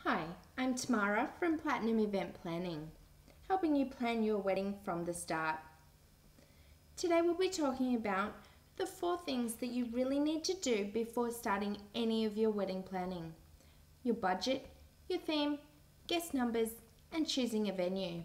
Hi, I'm Tamara from Platinum Event Planning, helping you plan your wedding from the start. Today we'll be talking about the 4 things that you really need to do before starting any of your wedding planning: your budget, your theme, guest numbers, and choosing a venue.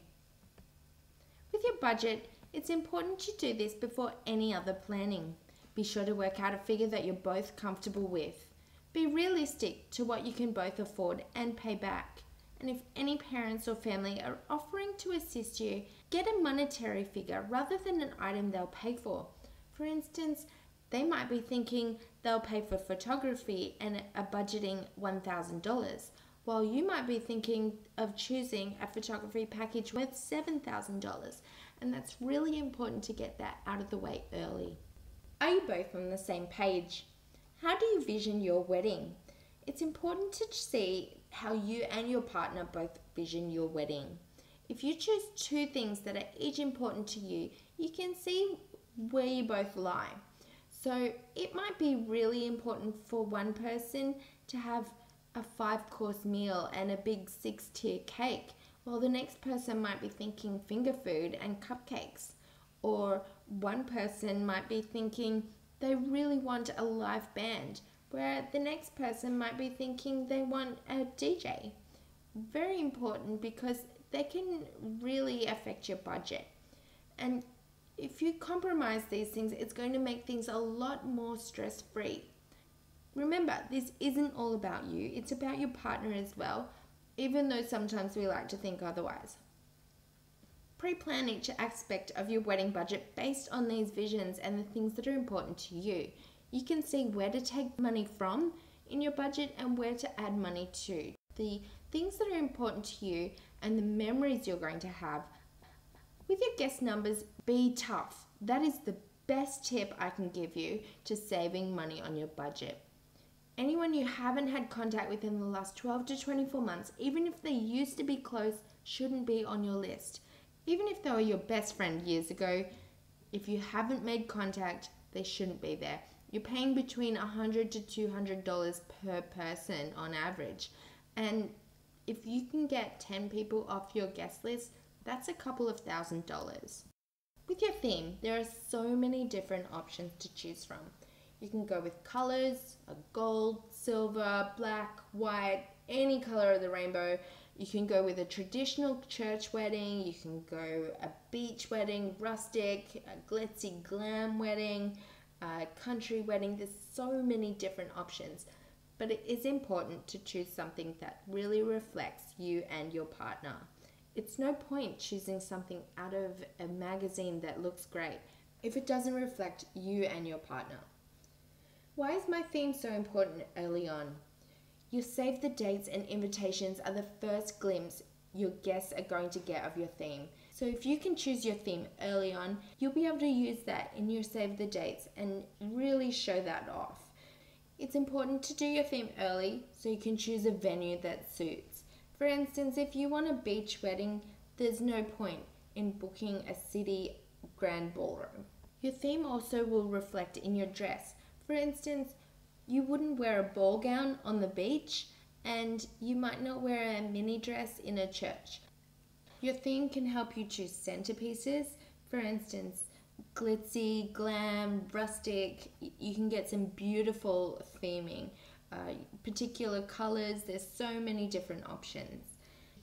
With your budget, it's important to do this before any other planning. Be sure to work out a figure that you're both comfortable with. Be realistic to what you can both afford and pay back. And if any parents or family are offering to assist you, get a monetary figure rather than an item they'll pay for. For instance, they might be thinking they'll pay for photography and are budgeting $1,000, while you might be thinking of choosing a photography package worth $7,000. And that's really important to get that out of the way early. Are you both on the same page? How do you vision your wedding? It's important to see how you and your partner both vision your wedding. If you choose 2 things that are each important to you, you can see where you both lie. So it might be really important for one person to have a 5-course meal and a big 6-tier cake, while the next person might be thinking finger food and cupcakes. Or one person might be thinking they really want a live band, where the next person might be thinking they want a DJ. Very important because they can really affect your budget. And if you compromise these things, it's going to make things a lot more stress-free. Remember, this isn't all about you, it's about your partner as well, even though sometimes we like to think otherwise. Pre-plan each aspect of your wedding budget based on these visions and the things that are important to you. You can see where to take money from in your budget and where to add money to. The things that are important to you and the memories you're going to have. With your guest numbers, be tough. That is the best tip I can give you to saving money on your budget. Anyone you haven't had contact with in the last 12 to 24 months, even if they used to be close, shouldn't be on your list. Even if they were your best friend years ago, if you haven't made contact, they shouldn't be there. You're paying between $100 to $200 per person on average. And if you can get 10 people off your guest list, that's a couple of $1,000s. With your theme, there are so many different options to choose from. You can go with colors, a gold, silver, black, white, any color of the rainbow. You can go with a traditional church wedding, you can go a beach wedding, rustic, a glitzy glam wedding, a country wedding. There's so many different options, but it is important to choose something that really reflects you and your partner. It's no point choosing something out of a magazine that looks great if it doesn't reflect you and your partner. Why is my theme so important early on? Your save the dates and invitations are the first glimpse your guests are going to get of your theme. So if you can choose your theme early on, you'll be able to use that in your save the dates and really show that off. It's important to do your theme early so you can choose a venue that suits. For instance, if you want a beach wedding, there's no point in booking a city grand ballroom. Your theme also will reflect in your dress. For instance, you wouldn't wear a ball gown on the beach, and you might not wear a mini dress in a church. Your theme can help you choose centerpieces. For instance, glitzy, glam, rustic. You can get some beautiful theming. Particular colors, there's so many different options.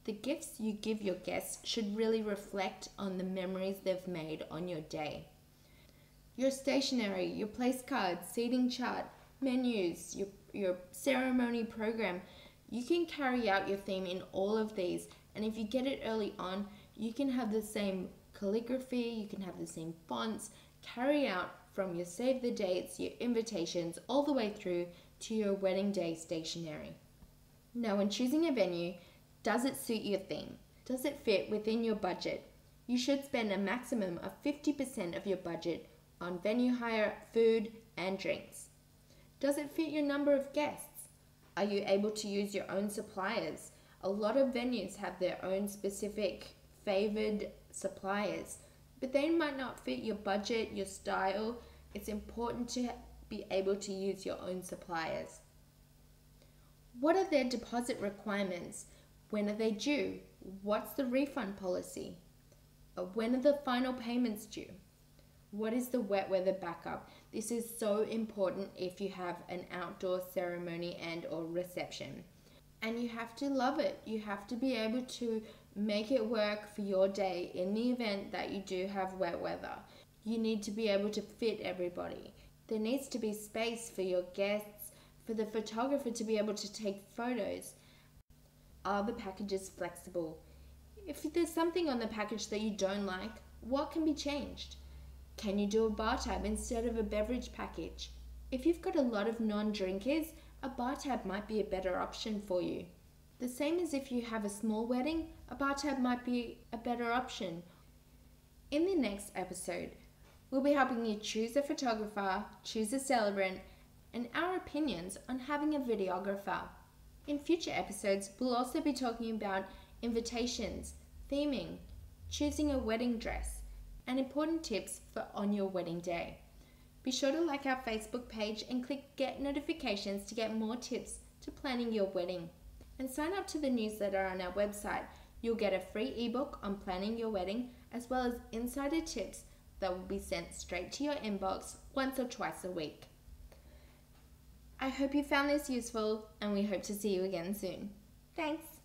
The gifts you give your guests should really reflect on the memories they've made on your day. Your stationery, your place cards, seating chart, menus, your ceremony program, you can carry out your theme in all of these, and if you get it early on, you can have the same calligraphy, you can have the same fonts, carry out from your save the dates, your invitations, all the way through to your wedding day stationery. Now, when choosing a venue, does it suit your theme? Does it fit within your budget? You should spend a maximum of 50% of your budget on venue hire, food, and drinks. Does it fit your number of guests? Are you able to use your own suppliers? A lot of venues have their own specific favored suppliers, but they might not fit your budget, your style. It's important to be able to use your own suppliers. What are their deposit requirements? When are they due? What's the refund policy? When are the final payments due? What is the wet weather backup? This is so important if you have an outdoor ceremony and or reception. And you have to love it. You have to be able to make it work for your day in the event that you do have wet weather. You need to be able to fit everybody. There needs to be space for your guests, for the photographer to be able to take photos. Are the packages flexible? If there's something on the package that you don't like, what can be changed? Can you do a bar tab instead of a beverage package? If you've got a lot of non-drinkers, a bar tab might be a better option for you. The same as if you have a small wedding, a bar tab might be a better option. In the next episode, we'll be helping you choose a photographer, choose a celebrant, and our opinions on having a videographer. In future episodes, we'll also be talking about invitations, theming, choosing a wedding dress, and important tips for on your wedding day. Be sure to like our Facebook page and click Get Notifications to get more tips to planning your wedding. And sign up to the newsletter on our website. You'll get a free ebook on planning your wedding, as well as insider tips that will be sent straight to your inbox once or twice a week. I hope you found this useful, and we hope to see you again soon. Thanks.